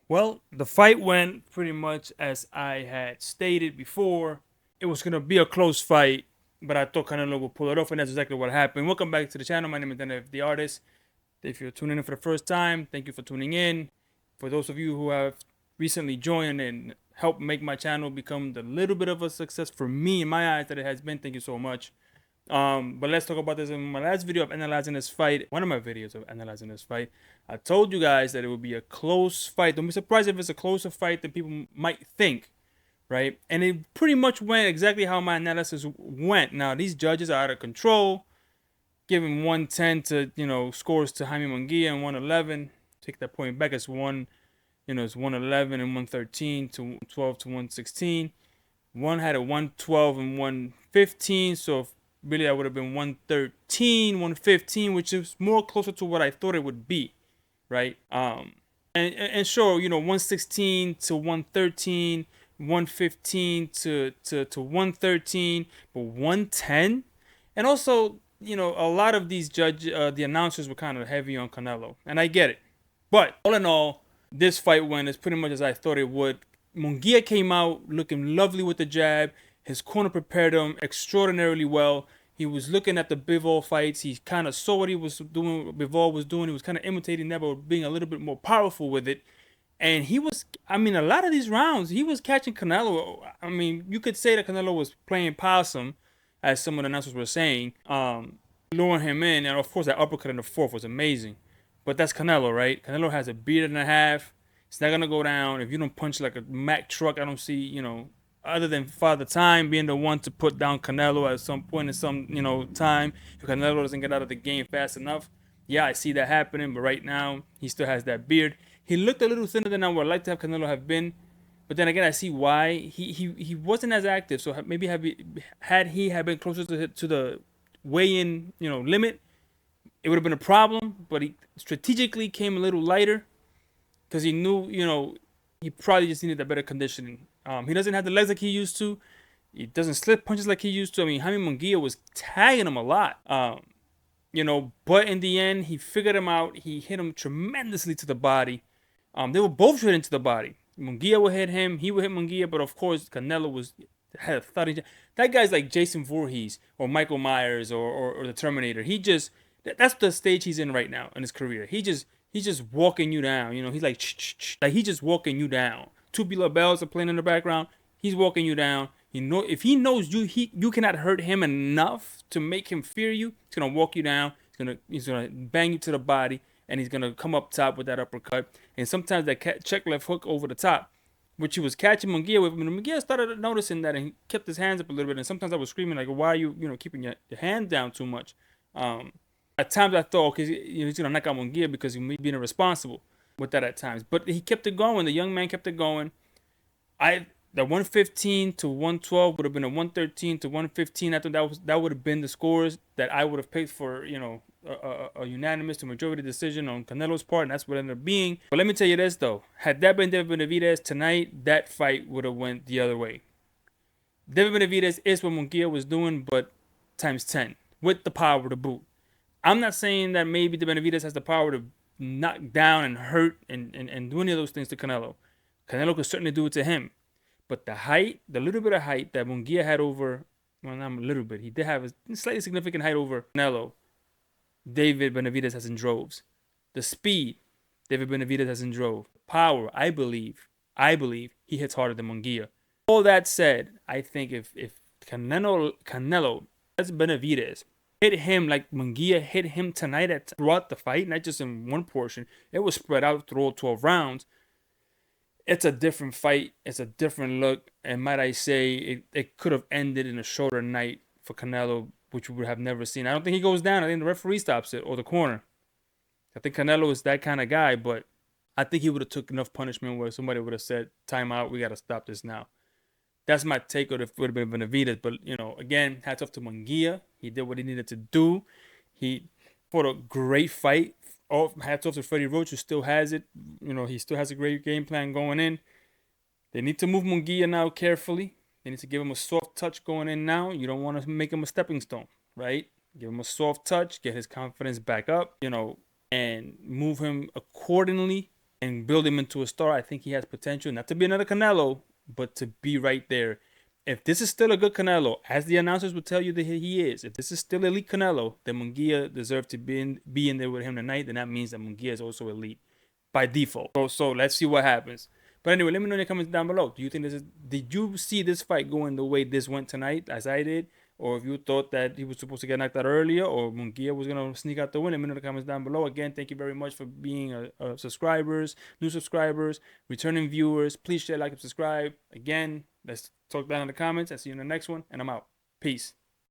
Well, the fight went pretty much as I had stated before. It was gonna be a close fight, but I thought Canelo would pull it off, and that's exactly what happened. Welcome back to the channel. My name is Daniel, the artist. If you're tuning in for the first time, thank you for tuning in. For those of you who have recently joined and helped make my channel become the little bit of a success for me in my eyes that it has been, thank you so much. But let's talk about this. In my last video of analyzing this fight, one of my videos of analyzing this fight, I told you guys that it would be a close fight. Don't be surprised if it's a closer fight than people might think, right? And it pretty much went exactly how my analysis went. Now, these judges are out of control, giving 110 to, scores to Jaime Munguia and 111. Take that point back. It's 111 and 113 to 12 to 116. One had a 112 and 115. So if really that would have been 113, 115, which is more closer to what I thought it would be, right? And sure, 116 to 113, 115 to 113, but 110. And also, a lot of these the announcers were kind of heavy on Canelo, and I get it. But all in all, this fight went as pretty much as I thought it would. Munguia came out looking lovely with the jab. His corner prepared him extraordinarily well. He was looking at the Bivol fights. He kind of saw what he was doing, what Bivol was doing. He was kind of imitating that, but being a little bit more powerful with it. And he was, a lot of these rounds, he was catching Canelo. You could say that Canelo was playing possum, as some of the announcers were saying, luring him in. And of course, that uppercut in the fourth was amazing. But that's Canelo, right? Canelo has a beard and a half. It's not going to go down. If you don't punch like a Mack truck, I don't see, other than Father Time being the one to put down Canelo at some point in some, time, if Canelo doesn't get out of the game fast enough. Yeah, I see that happening, but right now he still has that beard. He looked a little thinner than I would like to have Canelo have been, but then again, I see why he wasn't as active. So maybe had he been closer to the weigh-in, limit, it would have been a problem. But he strategically came a little lighter because he knew, he probably just needed a better conditioning. He doesn't have the legs like he used to. He doesn't slip punches like he used to. Jaime Munguia was tagging him a lot. But in the end, he figured him out. He hit him tremendously to the body. They were both hit into the body. Munguia would hit him. He would hit Munguia. But of course, Canelo had a thudding. That guy's like Jason Voorhees or Michael Myers or the Terminator. That's the stage he's in right now in his career. He's just walking you down. He's like, like he's just walking you down. Tubular bells are playing in the background. He's walking you down. If he knows you cannot hurt him enough to make him fear you, he's gonna walk you down. He's gonna bang you to the body, and he's gonna come up top with that uppercut. And sometimes that check left hook over the top, which he was catching Munguia with. Munguia started noticing that, and he kept his hands up a little bit. And sometimes I was screaming like, "Why are you keeping your hand down too much?" At times I thought, okay, he's gonna knock out Munguia because he's being irresponsible with that at times. But he kept it going. The young man kept it going. The 115 to 112 would have been a 113 to 115. I thought that would have been the scores that I would have picked for a unanimous to majority decision on Canelo's part, and that's what it ended up being. But let me tell you this though: had that been David Benavidez tonight, that fight would have went the other way. David Benavidez is what Munguia was doing, but times 10 with the power to boot. I'm not saying that maybe the Benavidez has the power to knock down and hurt and do any of those things to Canelo. Canelo could certainly do it to him. But the height, the little bit of height that Munguia had over, well, not a little bit, he did have a slightly significant height over Canelo, David Benavidez has in droves. The speed, David Benavidez has in drove. Power, I believe he hits harder than Munguia. All that said, I think if Canelo, that's Benavidez, hit him like Munguia hit him tonight throughout the fight, not just in one portion, it was spread out through all 12 rounds. It's a different fight. It's a different look. And might I say, it could have ended in a shorter night for Canelo, which we would have never seen. I don't think he goes down. I think the referee stops it, or the corner. I think Canelo is that kind of guy, but I think he would have took enough punishment where somebody would have said, time out, we got to stop this now. That's my take on it. Would have been Benavidez. But, again, hats off to Munguia. He did what he needed to do. He fought a great fight. Hats off to Freddie Roach, who still has it. He still has a great game plan going in. They need to move Munguia now carefully. They need to give him a soft touch going in now. You don't want to make him a stepping stone, right? Give him a soft touch, get his confidence back up, and move him accordingly and build him into a star. I think he has potential, not to be another Canelo, but to be right there. If this is still a good Canelo, as the announcers will tell you that he is, if this is still elite Canelo, then Munguia deserves to be in there with him tonight. Then that means that Munguia is also elite by default. So let's see what happens. But anyway, let me know in the comments down below. Do you think did you see this fight going the way this went tonight, as I did? Or if you thought that he was supposed to get knocked out earlier, or Munguia was going to sneak out the win, let me know in the comments down below. Again, thank you very much for being subscribers, new subscribers, returning viewers. Please share, like, and subscribe. Again, let's talk down in the comments. I'll see you in the next one, and I'm out. Peace.